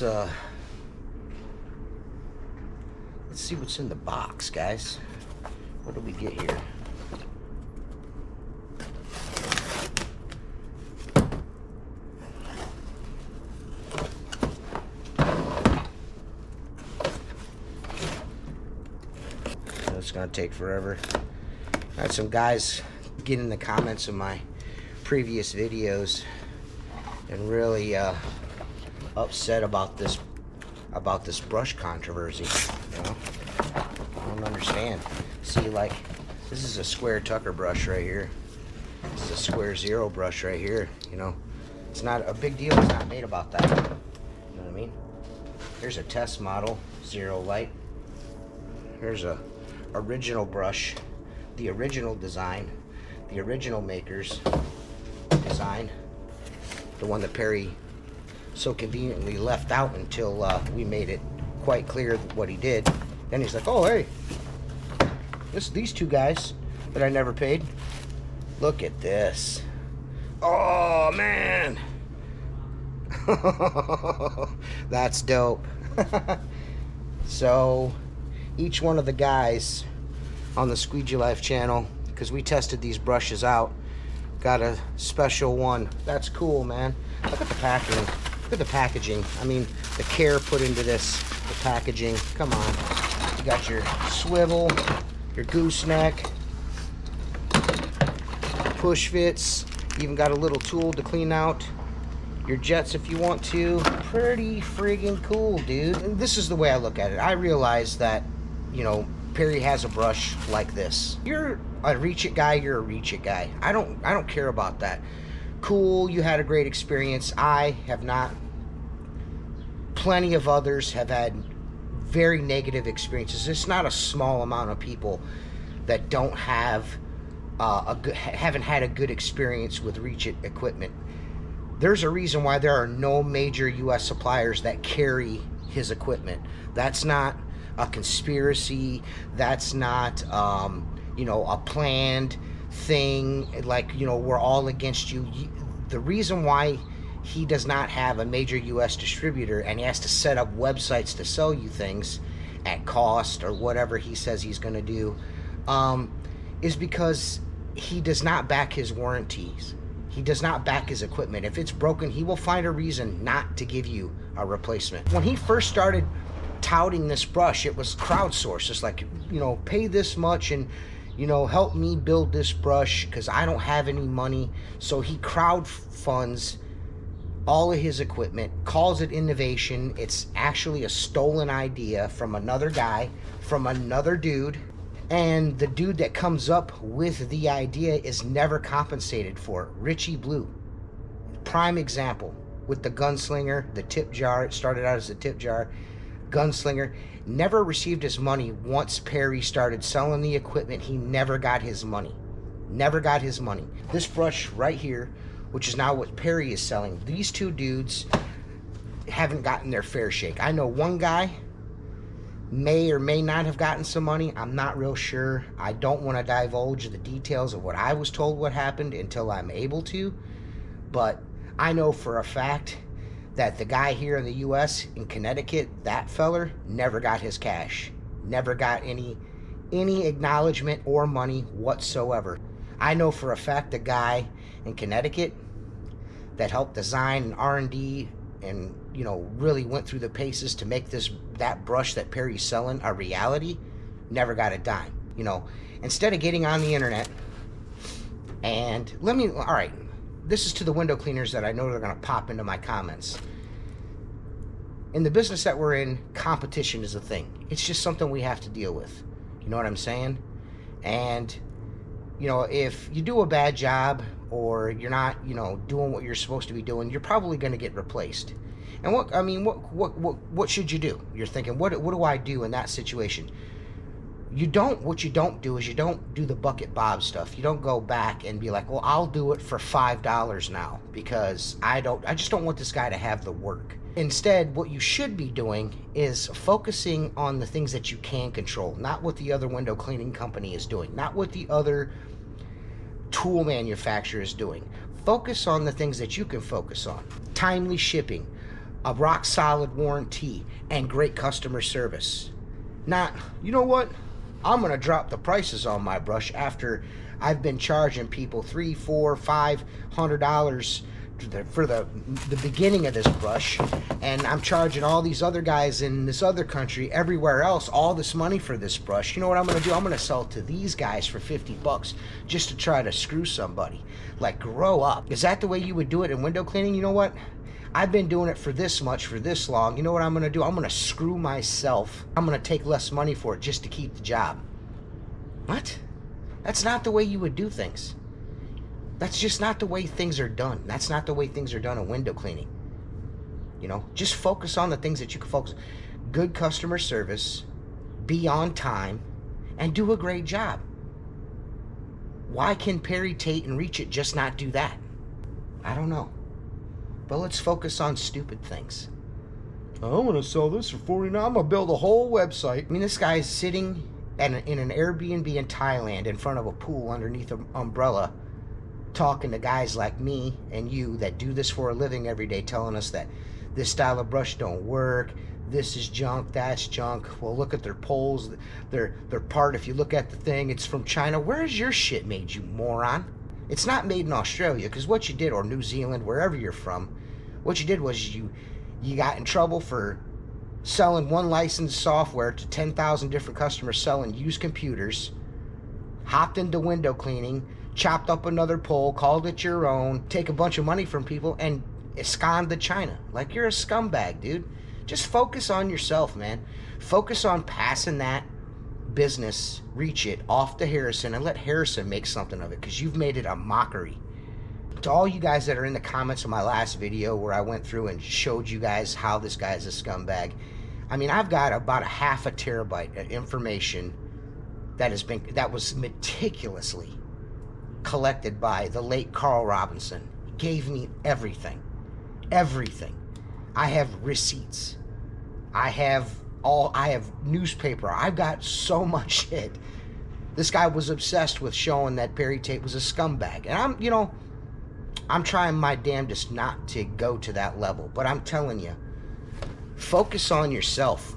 let's see what's in the box, guys. What do we get here? It's gonna take forever. I had some guys get in the comments of my previous videos and really upset about this brush controversy. You know, I don't understand. See, like, this is a square Tucker brush right here. This is a square Xero brush right here. You know, it's not a big deal. It's not made about that. You know what I mean? Here's a test model Xero Lite. Here's a original brush, the original design, the original maker's design, the one that Perry so conveniently left out until we made it quite clear what he did. Then he's like, oh hey, these two guys that I never paid, look at this. Oh man. That's dope. So each one of the guys on the Squeegee Life channel, because we tested these brushes out, got a special one. That's cool, man. Look at the packaging. Look at the packaging. I mean, the care put into this, the packaging. Come on. You got your swivel, your gooseneck, push fits. You even got a little tool to clean out your jets if you want to. Pretty friggin' cool, dude. And this is the way I look at it. I realize that, you know, Perry has a brush like this. You're a reach it guy, you're a reach it guy. I don't care about that. Cool, you had a great experience. I have not. Plenty of others have had very negative experiences. It's not a small amount of people that don't have haven't had a good experience with reach it equipment. There's a reason why there are no major US suppliers that carry his equipment. That's not a conspiracy. That's not you know, a planned thing, like, you know, we're all against you. The reason why he does not have a major US distributor and he has to set up websites to sell you things at cost or whatever he says he's going to do is because he does not back his warranties. He does not back his equipment. If it's broken, he will find a reason not to give you a replacement. When he first started touting this brush, it was crowdsourced. It's like, you know, pay this much and, you know, help me build this brush because I don't have any money. So he crowdfunds all of his equipment, calls it innovation. It's actually a stolen idea from another guy, from another dude. And the dude that comes up with the idea is never compensated for it. Richie Blue, prime example, with the Gunslinger, the tip jar. It started out as a tip jar. Gunslinger never received his money. Once Perry started selling the equipment, he never got his money. Never got his money. This brush right here, which is now what Perry is selling, these two dudes haven't gotten their fair shake. I know one guy may or may not have gotten some money. I'm not real sure. I don't want to divulge the details of what I was told what happened until I'm able to, but I know for a fact that the guy here in the US in Connecticut, that feller, never got his cash. Never got any acknowledgement or money whatsoever. I know for a fact the guy in Connecticut that helped design and R&D and, you know, really went through the paces to make that brush that Perry's selling a reality, never got a dime. You know, instead of getting on the internet and all right, this is to the window cleaners that I know they're going to pop into my comments. In the business that we're in, competition is a thing. It's just something we have to deal with. You know what I'm saying? And, you know, if you do a bad job or you're not, you know, doing what you're supposed to be doing, you're probably going to get replaced. And what should you do? You're thinking, what do I do in that situation? What you don't do is you don't do the bucket Bob stuff. You don't go back and be like, well, I'll do it for $5 now because I just don't want this guy to have the work. Instead, what you should be doing is focusing on the things that you can control, not what the other window cleaning company is doing, not what the other tool manufacturer is doing. Focus on the things that you can focus on. Timely shipping, a rock solid warranty, and great customer service. Not, you know what? I'm gonna drop the prices on my brush after I've been charging people $300, $400, $500 for the beginning of this brush, and I'm charging all these other guys in this other country, everywhere else, all this money for this brush. You know what I'm gonna do? I'm gonna sell it to these guys for 50 bucks just to try to screw somebody. Like, grow up. Is that the way you would do it in window cleaning? You know what? I've been doing it for this much, for this long. You know what I'm gonna do? I'm gonna screw myself. I'm gonna take less money for it just to keep the job. What? That's not the way you would do things. That's just not the way things are done. That's not the way things are done in window cleaning. You know, just focus on the things that you can focus. Good customer service, be on time, and do a great job. Why can Perry Tate and Reach It just not do that? I don't know. But let's focus on stupid things. I'm gonna sell this for $49. I'm gonna build a whole website. I mean, this guy's sitting in an Airbnb in Thailand in front of a pool underneath an umbrella, talking to guys like me and you that do this for a living every day, telling us that this style of brush don't work, this is junk, that's junk. Well, look at their poles, their part. If you look at the thing, it's from China. Where's your shit made, you moron? It's not made in Australia, because what you did, or New Zealand, wherever you're from, what you did was you got in trouble for selling one licensed software to 10,000 different customers, selling used computers, hopped into window cleaning, chopped up another pole, called it your own, take a bunch of money from people, and esconned to China. Like, you're a scumbag, dude. Just focus on yourself, man. Focus on passing that business, Reach It, off to Harrison, and let Harrison make something of it, because you've made it a mockery. To all you guys that are in the comments of my last video where I went through and showed you guys how this guy's a scumbag, I mean, I've got about a half a terabyte of information that was meticulously collected by the late Carl Robinson. He gave me everything. I have receipts. I have newspaper. I've got so much shit. This guy was obsessed with showing that Perry Tate was a scumbag. And I'm trying my damnedest not to go to that level, but I'm telling you, focus on yourself,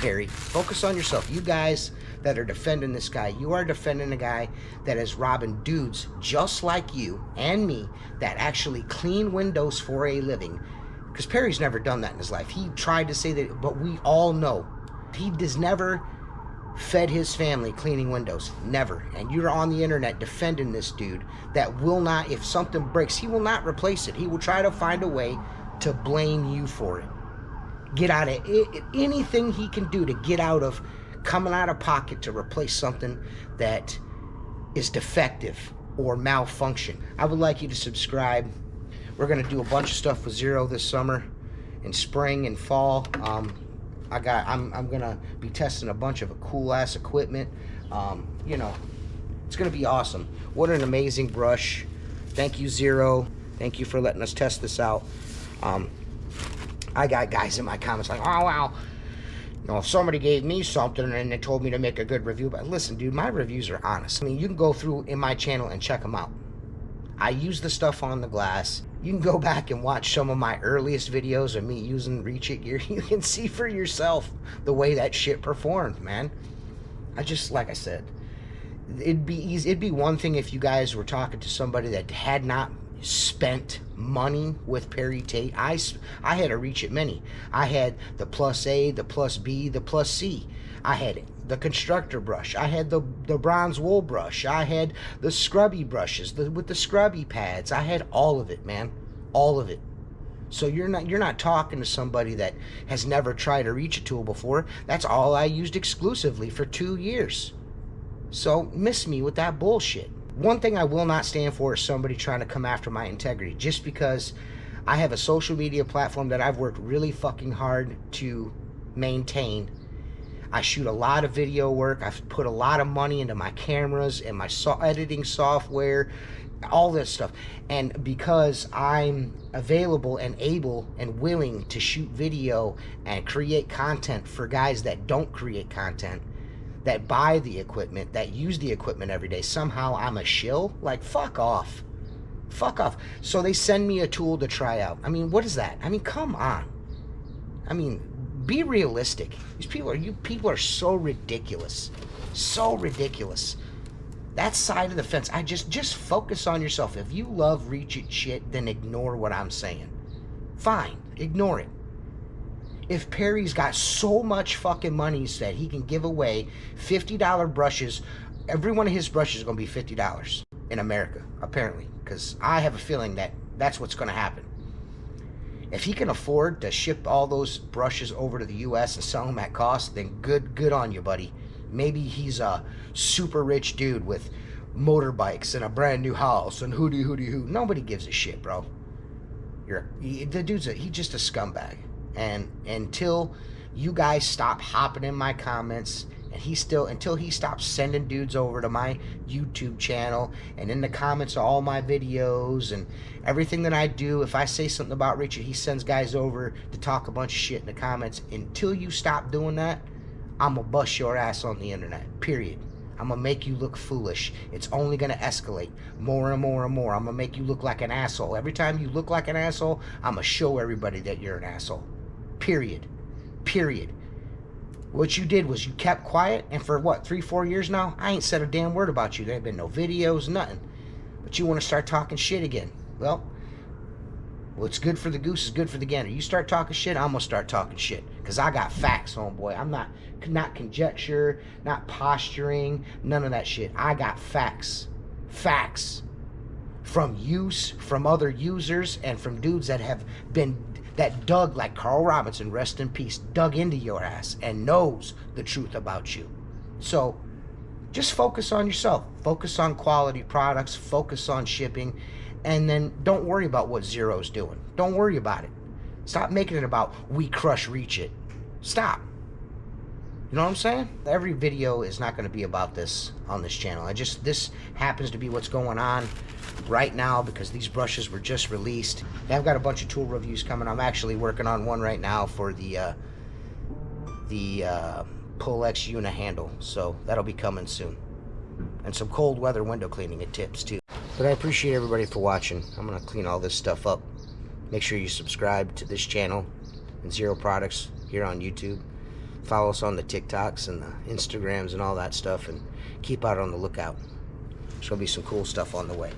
Perry. Focus on yourself. You guys that are defending this guy, you are defending a guy that is robbing dudes just like you and me that actually clean windows for a living. Because Perry's never done that in his life. He tried to say that, but we all know he does never fed his family cleaning windows. Never. And you're on the internet defending this dude that will not, if something breaks, he will not replace it. He will try to find a way to blame you for it. Get out of it. Anything he can do to get out of coming out of pocket to replace something that is defective or malfunction. I would like you to subscribe. We're going to do a bunch of stuff with Xero this summer, in spring and fall. I'm gonna be testing a bunch of cool ass equipment. You know, it's gonna be awesome. What an amazing brush. Thank you, Xero. Thank you for letting us test this out. I got guys in my comments like, oh wow, you know, if somebody gave me something and they told me to make a good review. But listen, dude, my reviews are honest. I mean, you can go through in my channel and check them out. I use the stuff on the glass. You can go back and watch some of my earliest videos of me using Reach It gear. You can see for yourself the way that shit performed, man. Like I said, it'd be easy. It'd be one thing if you guys were talking to somebody that had not spent money with Perry Tate. I had a Reach It Mini. I had the Plus A, the Plus B, the Plus C. I had the constructor brush. I had the bronze wool brush. I had the scrubby brushes with the scrubby pads. I had all of it, man, all of it. So you're not talking to somebody that has never tried a Reach It tool before. That's all I used exclusively for 2 years. So miss me with that bullshit. One thing I will not stand for is somebody trying to come after my integrity just because I have a social media platform that I've worked really fucking hard to maintain. I shoot a lot of video work. I've put a lot of money into my cameras and my editing software, all this stuff. And because I'm available and able and willing to shoot video and create content for guys that don't create content, that buy the equipment, that use the equipment every day, somehow I'm a shill? Like, fuck off. Fuck off. So they send me a tool to try out. I mean, what is that? I mean, come on. I mean, be realistic. These people are, you people are so ridiculous. So ridiculous. That side of the fence, just focus on yourself. If you love Reach It shit, then ignore what I'm saying. Fine, ignore it. If Perry's got so much fucking money that he can give away $50 brushes, every one of his brushes is going to be $50 in America, apparently, because I have a feeling that that's what's going to happen. If he can afford to ship all those brushes over to the U.S. and sell them at cost, then good on you, buddy. Maybe he's a super rich dude with motorbikes and a brand new house and hooty hoo. Nobody gives a shit, bro. The dude's he's just a scumbag. And until you guys stop hopping in my comments, and until he stops sending dudes over to my YouTube channel and in the comments of all my videos and everything that I do, if I say something about Richard, he sends guys over to talk a bunch of shit in the comments. Until you stop doing that, I'm gonna bust your ass on the internet, period. I'm gonna make you look foolish. It's only gonna escalate more and more and more. I'm gonna make you look like an asshole. Every time you look like an asshole, I'm gonna show everybody that you're an asshole. Period. What you did was you kept quiet, and for what, 3-4 years now, I ain't said a damn word about you. There ain't been no videos, nothing. But you want to start talking shit again. Well, what's good for the goose is good for the gander. You start talking shit, I'm gonna start talking shit, because I got facts, homeboy. I'm not conjecture, not posturing, none of that shit. I got facts from other users, and from dudes that dug, like Carl Robinson, rest in peace, dug into your ass and knows the truth about you. So just focus on yourself. Focus on quality products. Focus on shipping. And then don't worry about what Xero's doing. Don't worry about it. Stop making it about we crush Reach It. Stop. You know what I'm saying? Every video is not going to be about this on this channel. This happens to be what's going on right now because these brushes were just released. I've got a bunch of tool reviews coming. I'm actually working on one right now for the Pull X Una handle, so that'll be coming soon. And some cold weather window cleaning and tips too. But I appreciate everybody for watching. I'm gonna clean all this stuff up. Make sure you subscribe to this channel and Xero Products here on YouTube. Follow us on the TikToks and the Instagrams and all that stuff, and keep out on the lookout. There's gonna be some cool stuff on the way.